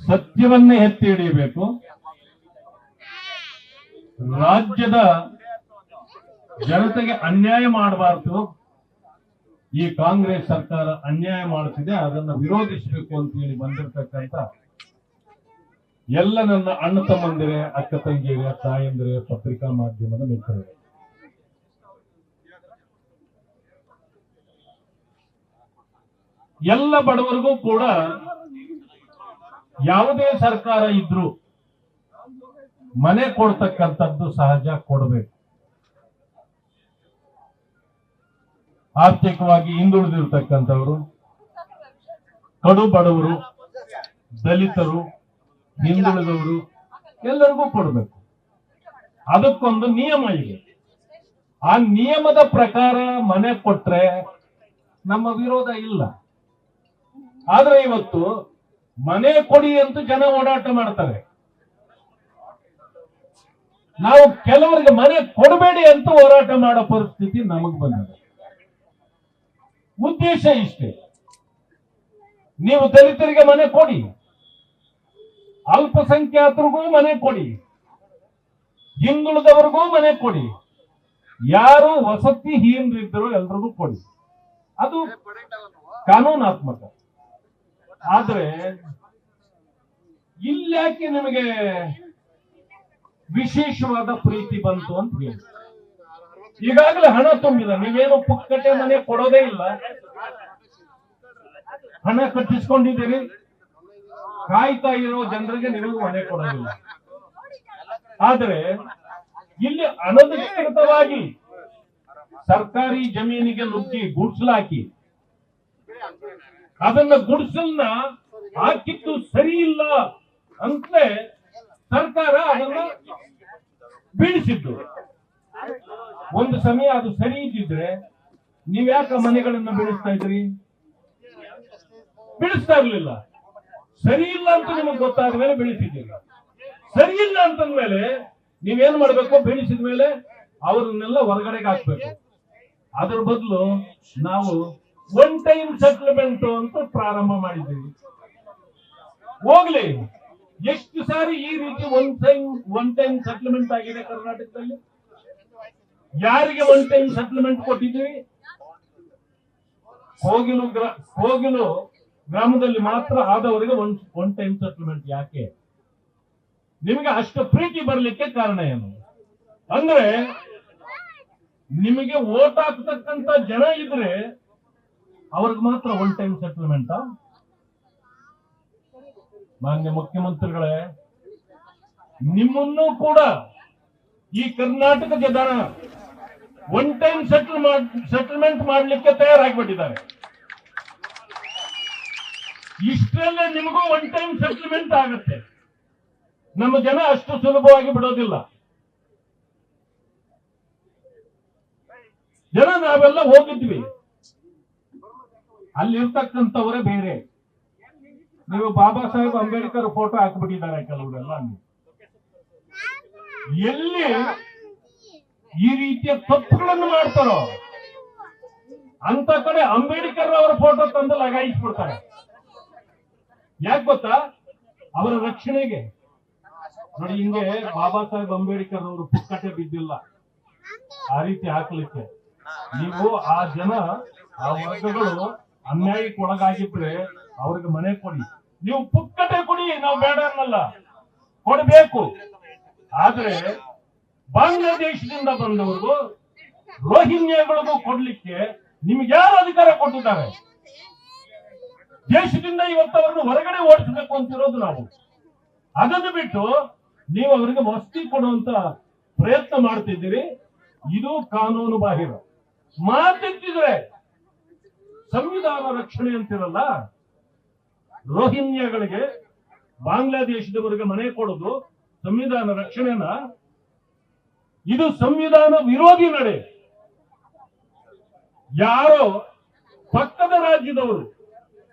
ಸತ್ಯವನ್ನೇ ಎತ್ತಿ ಹಿಡಿಯಬೇಕು. ರಾಜ್ಯದ ಜನತೆಗೆ ಅನ್ಯಾಯ ಮಾಡಬಾರದು. ಈ ಕಾಂಗ್ರೆಸ್ ಸರ್ಕಾರ ಅನ್ಯಾಯ ಮಾಡುತ್ತಿದೆ, ಅದನ್ನು ವಿರೋಧಿಸಬೇಕು ಅಂತ ಹೇಳಿ ಬಂದಿರತಕ್ಕಂತ ಎಲ್ಲ ನನ್ನ ಅಣ್ಣ ತಮ್ಮಂದಿರೇ, ಅಕ್ಕ ತಂಗಿಯರೇ, ತಾಯಂದಿರೇ, ಪತ್ರಿಕಾ ಮಾಧ್ಯಮದ ಮಿತ್ರರೇ, ಎಲ್ಲ ಬಡವರಿಗೂ ಕೂಡ ಯಾವುದೇ ಸರ್ಕಾರ ಇದ್ರೂ ಮನೆ ಕೊಡ್ತಕ್ಕಂಥದ್ದು ಸಹಜ, ಕೊಡಬೇಕು. ಆರ್ಥಿಕವಾಗಿ ಹಿಂದುಳಿದಿರ್ತಕ್ಕಂಥವರು, ಕಡು ಬಡವರು, ದಲಿತರು, ಹಿಂದುಳಿದವರು ಎಲ್ಲರಿಗೂ ಕೊಡಬೇಕು. ಅದಕ್ಕೊಂದು ನಿಯಮ ಇದೆ. ಆ ನಿಯಮದ ಪ್ರಕಾರ ಮನೆ ಕೊಟ್ರೆ ನಮ್ಮ ವಿರೋಧ ಇಲ್ಲ. ಆದ್ರೆ ಇವತ್ತು ಮನೆ ಕೊಡಿ ಅಂತ ಜನ ಓಡಾಟ ಮಾಡ್ತಾರೆ. ನಾವು ಕೆಲವರಿಗೆ ಮನೆ ಕೊಡಬೇಡಿ ಅಂತ ಹೋರಾಟ ಮಾಡೋ ಪರಿಸ್ಥಿತಿ ನಮಗ್ ಬಂದಿದೆ. ಉದ್ದೇಶ ಇಷ್ಟೇ, ನೀವು ದಲಿತರಿಗೆ ಮನೆ ಕೊಡಿ, ಅಲ್ಪಸಂಖ್ಯಾತರಿಗೂ ಮನೆ ಕೊಡಿ, ಹಿಂದುಳಿದವರಿಗೂ ಮನೆ ಕೊಡಿ, ಯಾರು ವಸತಿ ಹೀನರಿದ್ದರೂ ಎಲ್ರಿಗೂ ಕೊಡಿ. ಅದು ಕಾನೂನಾತ್ಮಕ. ಆದ್ರೆ ಇಲ್ಯಾಕೆ ನಿಮಗೆ ವಿಶೇಷವಾದ ಪ್ರೀತಿ ಬಂತು ಅಂತ ಹೇಳಿ, ಈಗಾಗಲೇ ಹಣ ತುಂಬಿದ, ನೀವೇನು ಪುಕ್ಕಟೆ ಮನೆ ಕೊಡೋದೇ ಇಲ್ಲ, ಹಣ ಕಟ್ಟಿಸ್ಕೊಂಡಿದ್ದೀರಿ, ಕಾಯ್ತಾ ಇರೋ ಜನರಿಗೆ ನೀವು ಮನೆ ಕೊಡೋದಿಲ್ಲ. ಆದ್ರೆ ಇಲ್ಲಿ ಅನಧಿಕೃತವಾಗಿ ಸರ್ಕಾರಿ ಜಮೀನಿಗೆ ನುಗ್ಗಿ ಗುಡ್ಸಲಾಕಿ, ಅದನ್ನ ಗುಡ್ಸಲ್ನ ಹಾಕಿದ್ದು ಸರಿ ಇಲ್ಲ ಅಂತಲೇ ಸರ್ಕಾರ ಅದನ್ನ ಬೀಳಿಸಿದ್ದು. ಒಂದು ಸಮಯ ಅದು ಸರಿ ಇದ್ದಿದ್ರೆ ನೀವ್ಯಾಕ ಮನೆಗಳನ್ನ ಬೀಳಿಸ್ತಾ ಇದ್ರಿ? ಬೀಳಿಸ್ತಾ ಇರ್ಲಿಲ್ಲ. ಸರಿ ಇಲ್ಲ ಅಂತ ನಿಮಗೆ ಗೊತ್ತಾದ ಮೇಲೆ ಬೀಳಿಸಿದ್ದೀರಿ. ಸರಿ ಇಲ್ಲ ಅಂತಂದ್ಮೇಲೆ ನೀವೇನ್ ಮಾಡ್ಬೇಕು? ಬೀಳಿಸಿದ ಮೇಲೆ ಅವ್ರನ್ನೆಲ್ಲ ಹೊರಗಡೆಗೆ ಹಾಕ್ಬೇಕು. ಅದ್ರ ಬದಲು ನಾವು ಒನ್ ಟೈಮ್ ಸೆಟ್ಲ್ಮೆಂಟ್ ಅಂತ ಪ್ರಾರಂಭ ಮಾಡಿದ್ದೀವಿ. ಹೋಗ್ಲಿ, ಎಷ್ಟು ಸಾರಿ ಈ ರೀತಿ ಒನ್ ಟೈಮ್ ಸೆಟ್ಲ್ಮೆಂಟ್ ಆಗಿದೆ ಕರ್ನಾಟಕದಲ್ಲಿ? ಯಾರಿಗೆ ಒನ್ ಟೈಮ್ ಸೆಟ್ಲ್ಮೆಂಟ್ ಕೊಟ್ಟಿದ್ದೀವಿ? ಕೋಗಿಲು ಗ್ರಾಮದಲ್ಲಿ ಮಾತ್ರ ಆದವರಿಗೆ ಒನ್ ಟೈಮ್ ಸೆಟ್ಲ್ಮೆಂಟ್. ಯಾಕೆ? ನಿಮಗೆ ಅಷ್ಟು ಪ್ರೀತಿ ಬರ್ಲಿಕ್ಕೆ ಕಾರಣ ಏನು? ಅಂದ್ರೆ ನಿಮಗೆ ವೋಟ್ ಹಾಕ್ತಕ್ಕಂತ ಜನ ಇದ್ರೆ ಅವ್ರಿಗೆ ಮಾತ್ರ ಒನ್ ಟೈಮ್ ಸೆಟ್ಲ್ಮೆಂಟ್. ಮಾನ್ಯ ಮುಖ್ಯಮಂತ್ರಿಗಳೇ, ನಿಮ್ಮನ್ನು ಕೂಡ ಈ ಕರ್ನಾಟಕದ ಜನ ಒನ್ ಟೈಮ್ ಸೆಟಲ್ಮೆಂಟ್ ಮಾಡಲಿಕ್ಕೆ ತಯಾರಾಗಿಬಿಟ್ಟಿದ್ದಾರೆ. ಇಷ್ಟರಲ್ಲೇ ನಿಮಗೂ ಒನ್ ಟೈಮ್ ಸೆಟಲ್ಮೆಂಟ್ ಆಗುತ್ತೆ. ನಮ್ಮ ಜನ ಅಷ್ಟು ಸುಲಭವಾಗಿ ಬಿಡೋದಿಲ್ಲ. ಜನ ನಾವೆಲ್ಲ ಹೋಗಿದ್ವಿ, ಅಲ್ಲಿರ್ತಕ್ಕಂಥವರೇ ಬೇರೆ. ನೀವು ಬಾಬಾ ಸಾಹೇಬ್ ಅಂಬೇಡ್ಕರ್ ಫೋಟೋ ಹಾಕ್ಬಿಟ್ಟಿದ್ದಾರೆ ಕೆಲವರೆಲ್ಲ. ಎಲ್ಲಿ ಈ ರೀತಿಯ ತಪ್ಪುಗಳನ್ನು ಮಾಡ್ತಾರೋ ಅಂತ ಕಡೆ ಅಂಬೇಡ್ಕರ್ ಅವರ ಫೋಟೋ ತಂದು ಲಗಾಯಿಸ್ಬಿಡ್ತಾರೆ. ಯಾಕೆ ಗೊತ್ತಾ? ಅವರ ರಕ್ಷಣೆಗೆ. ನೋಡಿ, ಹಿಂಗೆ ಬಾಬಾ ಸಾಹೇಬ್ ಅಂಬೇಡ್ಕರ್ ಅವರು ಪುಕ್ಕಟೆ ಬಿದ್ದಿಲ್ಲ ಆ ರೀತಿ ಹಾಕ್ಲಿಕ್ಕೆ. ನೀವು ಆ ಜನ, ಆ ವರ್ಗಗಳು ಅನ್ಯಾಯಕ್ಕೆ ಒಳಗಾಗಿದ್ರೆ ಅವ್ರಿಗೆ ಮನೆ ಕೊಡಿ. ನೀವು ಪುಕ್ಕಟೆ ಕೊಡಿ, ನಾವು ಬೇಡ ಅನ್ನಲ್ಲ, ಕೊಡಬೇಕು. ಆದ್ರೆ ಬಾಂಗ್ಲಾದೇಶದಿಂದ ಬಂದವರು ರೋಹಿಂಗ್ಯಾಗಳಿಗೂ ಕೊಡ್ಲಿಕ್ಕೆ ನಿಮ್ಗೆ ಯಾರು ಅಧಿಕಾರ ಕೊಟ್ಟಿದ್ದಾರೆ? ದೇಶದಿಂದ ಇವತ್ತವರನ್ನು ಹೊರಗಡೆ ಓಡಿಸಬೇಕು ಅಂತಿರೋದು ನಾವು. ಅದನ್ನು ಬಿಟ್ಟು ನೀವು ಅವರಿಗೆ ವಸತಿ ಕೊಡುವಂತ ಪ್ರಯತ್ನ ಮಾಡ್ತಿದ್ದೀರಿ. ಇದು ಕಾನೂನು ಬಾಹಿರ. ಮಾತೆತ್ತಿದ್ರೆ ಸಂವಿಧಾನ ರಕ್ಷಣೆ ಅಂತಿರಲ್ಲ, ರೋಹಿಂಗ್ಯಾಗಳಿಗೆ ಬಾಂಗ್ಲಾದೇಶದವರಿಗೆ ಮನೆ ಕೊಡೋದು ಸಂವಿಧಾನ ರಕ್ಷಣೆನ? ಇದು ಸಂವಿಧಾನ ವಿರೋಧಿ ನಡೆ. ಯಾರೋ ಪಕ್ಕದ ರಾಜ್ಯದವರು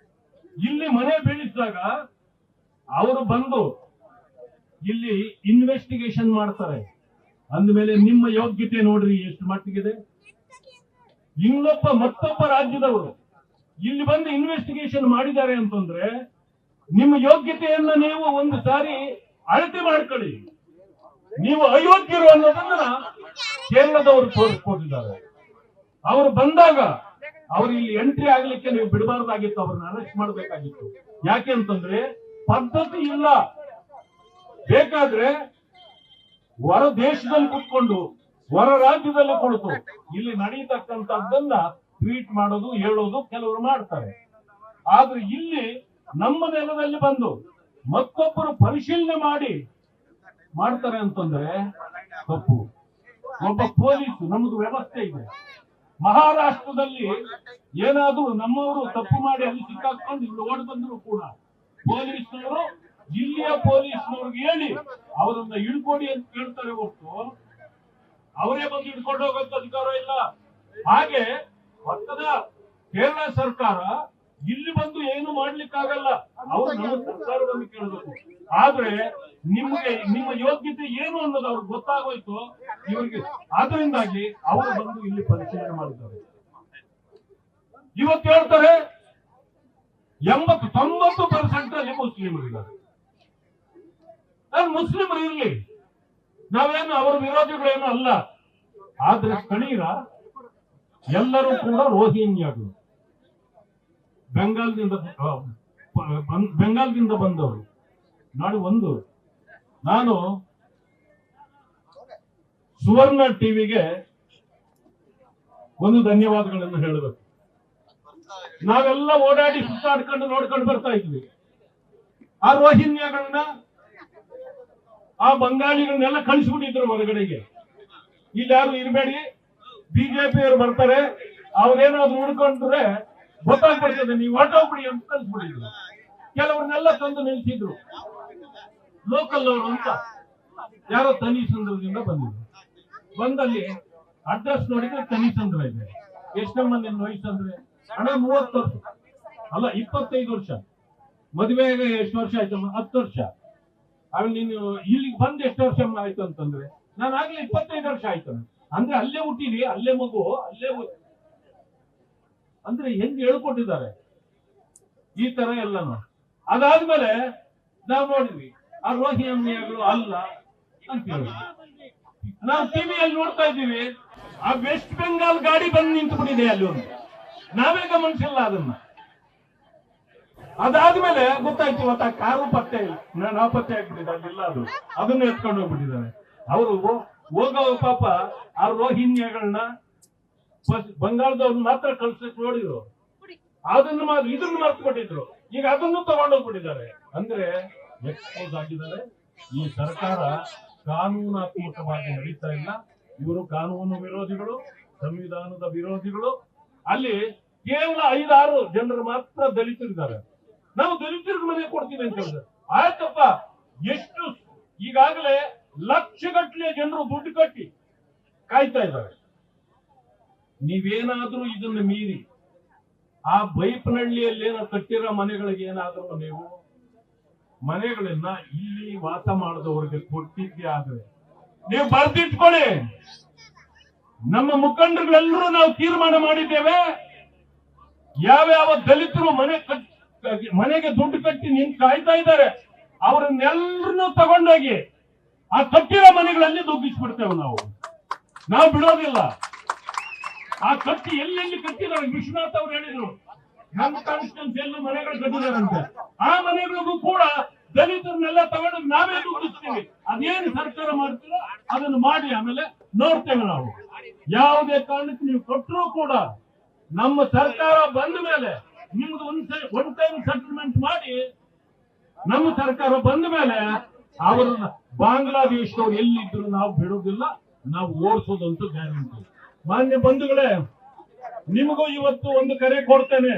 ಇಲ್ಲಿ ಮನೆ ಬೀಳಿಸಿದಾಗ ಅವರು ಬಂದು ಇಲ್ಲಿ ಇನ್ವೆಸ್ಟಿಗೇಷನ್ ಮಾಡ್ತಾರೆ. ಅಂದಮೇಲೆ ನಿಮ್ಮ ಯೋಗ್ಯತೆ ನೋಡ್ರಿ ಎಷ್ಟು ಮಟ್ಟಿಗಿದೆ. ಮತ್ತೊಬ್ಬ ರಾಜ್ಯದವರು ಇಲ್ಲಿ ಬಂದು ಇನ್ವೆಸ್ಟಿಗೇಷನ್ ಮಾಡಿದ್ದಾರೆ ಅಂತಂದ್ರೆ ನಿಮ್ಮ ಯೋಗ್ಯತೆಯನ್ನ ನೀವು ಒಂದು ಸಾರಿ ಅಳತೆ ಮಾಡ್ಕೊಳ್ಳಿ. ನೀವು ಅಯೋಗ್ಯರು ಅನ್ನೋದನ್ನ ಕೇರಳದವರು ತೋರಿಸ್ಕೊಟ್ಟಿದ್ದಾರೆ. ಅವರು ಬಂದಾಗ ಅವ್ರು ಇಲ್ಲಿ ಎಂಟ್ರಿ ಆಗ್ಲಿಕ್ಕೆ ನೀವು ಬಿಡಬಾರ್ದಾಗಿತ್ತು, ಅವ್ರನ್ನ ಅರೆಸ್ಟ್ ಮಾಡಬೇಕಾಗಿತ್ತು. ಯಾಕೆ ಅಂತಂದ್ರೆ ಪದ್ಧತಿ ಇಲ್ಲ. ಬೇಕಾದ್ರೆ ಹೊರ ದೇಶದಲ್ಲಿ ಕುತ್ಕೊಂಡು ಹೊರ ರಾಜ್ಯದಲ್ಲಿ ಕುಳಿತು ಇಲ್ಲಿ ನಡೀತಕ್ಕಂಥದ್ದನ್ನ ಟ್ವೀಟ್ ಮಾಡೋದು ಹೇಳೋದು ಕೆಲವರು ಮಾಡ್ತಾರೆ. ಆದ್ರೆ ಇಲ್ಲಿ ನಮ್ಮ ನೆಲದಲ್ಲಿ ಬಂದು ಮತ್ತೊಬ್ಬರು ಪರಿಶೀಲನೆ ಮಾಡ್ತಾರೆ ಅಂತಂದ್ರೆ ತಪ್ಪು. ಒಬ್ಬ ಪೊಲೀಸ್, ನಮ್ದು ವ್ಯವಸ್ಥೆ ಇದೆ. ಮಹಾರಾಷ್ಟ್ರದಲ್ಲಿ ಏನಾದ್ರೂ ನಮ್ಮವರು ತಪ್ಪು ಮಾಡಿ ಅಲ್ಲಿ ಸಿಕ್ಕಾಕೊಂಡು ಇಲ್ಲಿ ಓಡಿ ಬಂದ್ರು ಕೂಡ ಪೊಲೀಸ್ನವರು ಇಲ್ಲಿಯ ಪೊಲೀಸ್ನವ್ರಿಗೆ ಹೇಳಿ ಅವರನ್ನ ಹಿಡ್ಕೊಡಿ ಅಂತ ಕೇಳ್ತಾರೆ ಹೊರತು ಅವರೇ ಬಂದು ಹಿಡ್ಕೊಂಡು ಹೋಗೋಂತ ಅಧಿಕಾರ ಇಲ್ಲ. ಹಾಗೆ ಪಕ್ಕದ ಕೇರಳ ಸರ್ಕಾರ ಇಲ್ಲಿ ಬಂದು ಏನು ಮಾಡ್ಲಿಕ್ಕಾಗಲ್ಲ, ಅವರು ನಮ್ಮ ಸರ್ಕಾರವನ್ನು ಕೇಳಬೇಕು. ಆದ್ರೆ ನಿಮ್ಮ ಯೋಗ್ಯತೆ ಏನು ಅನ್ನೋದು ಅವ್ರಿಗೆ ಗೊತ್ತಾಗೋಯ್ತು ಇವರಿಗೆ. ಆದ್ರಿಂದಾಗಿ ಅವರು ಬಂದು ಇಲ್ಲಿ ಪರಿಶೀಲನೆ ಮಾಡಿದ್ದಾರೆ. ಇವತ್ತು ಹೇಳ್ತಾರೆ 80-90% ಅಲ್ಲಿ ಮುಸ್ಲಿಮರಿದ್ದಾರೆ. ಮುಸ್ಲಿಮರು ಇರ್ಲಿ, ನಾವೇನು ಅವರ ವಿರೋಧಿಗಳೇನು ಅಲ್ಲ. ಆದ್ರೆ ಸ್ಥಳೀಯರ ಎಲ್ಲರೂ ಕೂಡ ರೋಹಿಂಗ್ಯಾಗಳು, ಬೆಂಗಾಲ್ದಿಂದ ಬಂದವರು. ನಾನು ಸುವರ್ಣ ಟಿವಿಗೆ ಒಂದು ಧನ್ಯವಾದಗಳನ್ನು ಹೇಳಬೇಕು. ನಾವೆಲ್ಲ ಓಡಾಡಿ ಸುತ್ತಾಡ್ಕೊಂಡು ನೋಡ್ಕೊಂಡು ಬರ್ತಾ ಇದ್ವಿ. ಆ ರೋಹಿಂಗ್ಯಾಗಳನ್ನ, ಆ ಬಂಗಾಳಿಗಳನ್ನೆಲ್ಲ ಕಳಿಸ್ಬಿಟ್ಟಿದ್ರು ಹೊರಗಡೆಗೆ. ಇಲ್ಲಿ ಯಾರು ಇರಬೇಡಿ, ಬಿಜೆಪಿಯವರು ಬರ್ತಾರೆ, ಅವ್ರೇನಾದ್ರು ಹುಡ್ಕೊಂಡ್ರೆ ಗೊತ್ತಾಗ್ಬಿಡ್ತದೆ, ನೀವು ಹೊರಟೋಗ್ಬಿಡಿ ಅಂತ ಕಳಿಸ್ಬಿಟ್ಟಿದ್ರು. ಕೆಲವ್ರನ್ನೆಲ್ಲ ತಂದು ನಿಲ್ಸಿದ್ರು. ಲೋಕಲ್ ಅವರು ಅಂತ ಯಾರೋ ತನಿಸಂದ್ರದಿಂದ ಬಂದಿದ್ರು. ಬಂದಲ್ಲಿ ಅಡ್ರೆಸ್ ನೋಡಿದ್ರೆ ತನಿಸಂದ್ರ ಇದೆ. ಎಷ್ಟು ಮಂದಿ ವಯಸ್ಸಂದ್ರೆ ಹಣ 30 ವರ್ಷ ಅಲ್ಲ 25 ವರ್ಷ. ಮದುವೆಗೆ ಎಷ್ಟು ವರ್ಷ ಆಯ್ತು? 10 ವರ್ಷ. ಆಮೇಲೆ ನೀನು ಇಲ್ಲಿಗೆ ಬಂದ್ ಎಷ್ಟು ವರ್ಷ ಆಯ್ತು ಅಂತಂದ್ರೆ ನಾನು ಆಗ್ಲೇ 25 ವರ್ಷ ಆಯ್ತು. ಅಂದ್ರೆ ಅಲ್ಲೇ ಹುಟ್ಟಿರಿ, ಅಲ್ಲೇ ಮಗು, ಅಲ್ಲೇ ಅಂದ್ರೆ ಹೆಂಗ್ ಹೇಳ್ಕೊಟ್ಟಿದ್ದಾರೆ ಈ ತರ ಎಲ್ಲಾನು. ಅದಾದ್ಮೇಲೆ ನಾವು ನೋಡಿದ್ವಿ ಆ ರೋಹಿಂಗ್ಯಾಗಳು ಅಲ್ಲ ಅಂತ ಹೇಳಿ ನಾವು ಟಿವಿಯಲ್ಲಿ ನೋಡ್ತಾ ಇದ್ದೀವಿ. ಆ ವೆಸ್ಟ್ ಬೆಂಗಾಲ್ ಗಾಡಿ ಬಂದು ನಿಂತು ಬಿಟ್ಟಿದೆ ಅಲ್ಲಿ ಒಂದು, ನಾವೇ ಗಮನಿಸಿಲ್ಲ ಅದನ್ನ. ಅದಾದ್ಮೇಲೆ ಗೊತ್ತಾಯ್ತು ಇವತ್ತು ಆ ಕಾರು ಪತ್ತೆ ಇಲ್ಲ, ನಾಪತ್ತೆ ಆಗ್ಬಿಟ್ಟಿದೆ ಅಲ್ಲಿಲ್ಲ, ಅದನ್ನ ಎತ್ಕೊಂಡು ಹೋಗ್ಬಿಟ್ಟಿದ್ದಾರೆ. ಅವರು ಹೋಗೋ ಪಾಪ ಆ ರೋಹಿಂಗ್ಯಾಗಳನ್ನ ಬಂಗಾಳದವ್ರನ್ನ ಮಾತ್ರ ಕಳ್ಸಕ್ ನೋಡಿದ್ರು, ಇದನ್ನ ಮರ್ತ್ಬಿಟ್ಟಿದ್ರು. ಈಗ ಅದನ್ನು ತಗೊಂಡೋಗ್ಬಿಟ್ಟಿದ್ದಾರೆ. ಅಂದ್ರೆ ಎಕ್ಸ್ಪೋಸ್ ಆಗಿದ್ದಾರೆ. ಈ ಸರ್ಕಾರ ಕಾನೂನಾತ್ಮಕವಾಗಿ ನಡೀತಾ ಇಲ್ಲ. ಇವರು ಕಾನೂನು ವಿರೋಧಿಗಳು, ಸಂವಿಧಾನದ ವಿರೋಧಿಗಳು. ಅಲ್ಲಿ ಕೇವಲ 5-6 ಜನರು ಮಾತ್ರ ದಲಿತರಿದ್ದಾರೆ. ನಾವು ದಲಿತರಿಗೆ ಮನೆ ಕೊಡ್ತೀವಿ ಅಂತ ಹೇಳಿದ್ರೆ ಆಯ್ತಪ್ಪ. ಎಷ್ಟು ಈಗಾಗಲೇ ಲಕ್ಷಗಟ್ಟಲೆ ಜನರು ದುಡ್ಡು ಕಟ್ಟಿ ಕಾಯ್ತಾ ಇದ್ದಾರೆ. ನೀವೇನಾದ್ರೂ ಇದನ್ನು ಮೀರಿ ಆ ಬೈಪನಹಳ್ಳಿಯಲ್ಲಿ ಏನೋ ಕಟ್ಟಿರೋ ಮನೆಗಳಿಗೆ ಏನಾದ್ರೂ ನೀವು ಮನೆಗಳನ್ನ ಇಲ್ಲಿ ವಾಸ ಮಾಡಿದವರಿಗೆ ಕೊಟ್ಟಿದ್ದೆ ಆದ್ರೆ ನೀವು ಬರ್ದಿಟ್ಕೊಳ್ಳಿ. ನಮ್ಮ ಮುಖಂಡರುಗಳೆಲ್ಲರೂ ನಾವು ತೀರ್ಮಾನ ಮಾಡಿದ್ದೇವೆ, ಯಾವ್ಯಾವ ದಲಿತರು ಮನೆಗೆ ದುಡ್ಡು ಕಟ್ಟಿ ನಿನ್ ಕಾಯ್ತಾ ಇದ್ದಾರೆ ಅವರನ್ನೆಲ್ಲರನ್ನೂ ತಗೊಂಡೋಗಿ ಆ ಕಟ್ಟಿರೋ ಮನೆಗಳಲ್ಲಿ ದುಗ್ಗಿಸ್ಬಿಡ್ತೇವೆ. ನಾವು ಬಿಡೋದಿಲ್ಲ. ಆ ಕಟ್ಟಿ ಎಲ್ಲೆಲ್ಲಿ ಕಟ್ಟಿದ್ದಾರೆ ವಿಶ್ವನಾಥ್ ಅವ್ರು ಹೇಳಿದ್ರು, ನಮ್ಮ ಕಾನ್ಸ್ಟಿಟ್ಯೂನ್ಸಿ ಎಲ್ಲೂ ಮನೆಗಳು ಕಟ್ಟಿದಾರಂತೆ. ಆ ಮನೆಗಳಿಗೂ ಕೂಡ ದಲಿತರನ್ನೆಲ್ಲ ತಗೊಂಡು ನಾವೇ ದುಡ್ಡಿಸ್ತೀವಿ. ಅದೇನು ಸರ್ಕಾರ ಮಾಡ್ತೀರೋ ಅದನ್ನು ಮಾಡಿ ಆಮೇಲೆ ನೋಡ್ತೇವೆ ನಾವು. ಯಾವುದೇ ಕಾರಣಕ್ಕೆ ನೀವು ಕೊಟ್ಟರೂ ಕೂಡ ನಮ್ಮ ಸರ್ಕಾರ ಬಂದ ಮೇಲೆ ನಿಮ್ದು ಒನ್ ಟೈಮ್ ಸೆಟಲ್ಮೆಂಟ್ ಮಾಡಿ, ನಮ್ಮ ಸರ್ಕಾರ ಬಂದ ಮೇಲೆ ಅವರನ್ನ ಬಾಂಗ್ಲಾದೇಶದವ್ರು ಎಲ್ಲಿದ್ರು ನಾವು ಬಿಡೋದಿಲ್ಲ, ನಾವು ಓಡಿಸೋದಂತೂ ಗ್ಯಾರಂಟಿ. ಮಾನ್ಯ ಬಂಧುಗಳೇ, ನಿಮಗೂ ಇವತ್ತು ಒಂದು ಕರೆ ಕೊಡ್ತೇನೆ.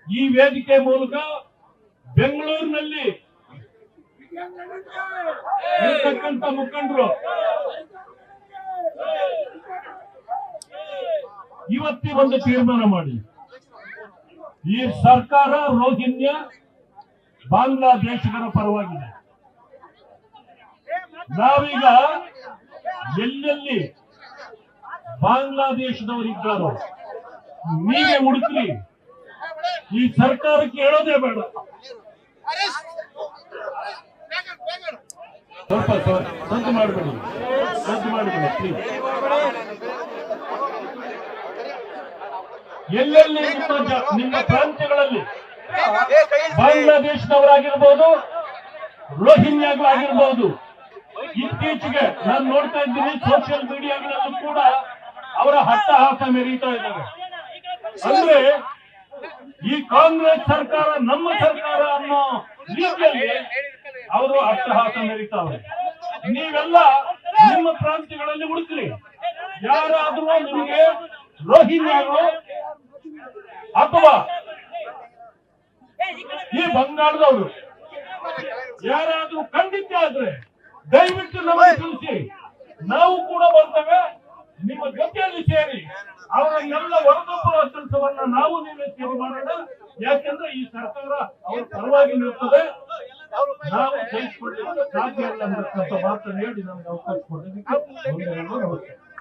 ಈ ವೇದಿಕೆ ಮೂಲಕ ಬೆಂಗಳೂರಿನಲ್ಲಿ ಇರ್ತಕ್ಕಂಥ ಮುಖಂಡರು ಇವತ್ತೇ ಒಂದು ತೀರ್ಮಾನ ಮಾಡಿ, ಈ ಸರ್ಕಾರ ರೋಹಿಂಗ್ಯ ಬಾಂಗ್ಲಾದೇಶಿಗರ ಪರವಾಗಿದೆ. ನಾವೀಗ ಎಲ್ಲೆಲ್ಲಿ ಬಾಂಗ್ಲಾದೇಶದವರಿದ್ದಾರೋ ನೀವೇ ಹುಡುಕ್ರಿ. ಈ ಸರ್ಕಾರಕ್ಕೆ ಹೇಳೋದೇ ಬೇಡ. ಸ್ವಲ್ಪ ಸದ್ದು ಮಾಡಬೇಡಿ, ಸದ್ದು ಮಾಡಬೇಡಿ ಪ್ಲೀಸ್. ಎಲ್ಲೆಲ್ಲಿ ನಿಮ್ಮ ಪ್ರಾಂತ್ಯಗಳಲ್ಲಿ ಬಾಂಗ್ಲಾದೇಶದವರಾಗಿರ್ಬೋದು, ರೋಹಿಂಗ್ಯಾಗಳಾಗಿರ್ಬೋದು, ಇತ್ತೀಚೆಗೆ ನಾನು ನೋಡ್ತಾ ಇದ್ದೀನಿ ಸೋಷಿಯಲ್ ಮೀಡಿಯಾಗಳಲ್ಲೂ ಕೂಡ ಅವರ ಹಟ್ಟಹಾಸ ಮೆರೀತಾ ಇದ್ದಾರೆ. ಅಂದ್ರೆ ಈ ಕಾಂಗ್ರೆಸ್ ಸರ್ಕಾರ ನಮ್ಮ ಸರ್ಕಾರ ಅನ್ನೋ ರೀತಿಯಲ್ಲಿ ಅವರು ಅಟ್ಟಹಾಸ ಮೆರೀತಾವ್ರೆ. ನೀವೆಲ್ಲ ನಿಮ್ಮ ಪ್ರಾಂತ್ಯಗಳಲ್ಲಿ ಹುಡುಕ್ರಿ, ಯಾರಾದ್ರೂ ನಿಮಗೆ ರೋಹಿಂಗ್ಯಾಗಳು ಅಥವಾ ಈ ಬಂಗಾಳದವರು ಯಾರಾದ್ರೂ ಖಂಡಿತ ಆದ್ರೆ ದಯವಿಟ್ಟು ನಮಗೆ ತಿಳಿಸಿ, ನಾವು ಕೂಡ ಬರ್ತೇವೆ ನಿಮ್ಮ ಜೊತೆಯಲ್ಲಿ ಸೇರಿ ಅವರನ್ನೆಲ್ಲ ಹೊರತುಪುವ ಕೆಲಸವನ್ನ ನಾವು ನೀವೇ ಸೇರಿ ಮಾಡೋಣ. ಯಾಕೆಂದ್ರೆ ಈ ಸರ್ಕಾರ ಅವ್ರ ಪರವಾಗಿ ನಿಲ್ತದೆ, ನಾವು ಸಹಿಸಿಕೊಳ್ಳಲಿಕ್ಕೆ ಸಾಧ್ಯ ಇಲ್ಲ ಅನ್ನತಕ್ಕಂಥ ಮಾತನ್ನು ಹೇಳಿ ನಮ್ಗೆ ಅವಕಾಶ ಕೊಡಲಿಕ್ಕೆ ನಮಸ್ಕಾರ.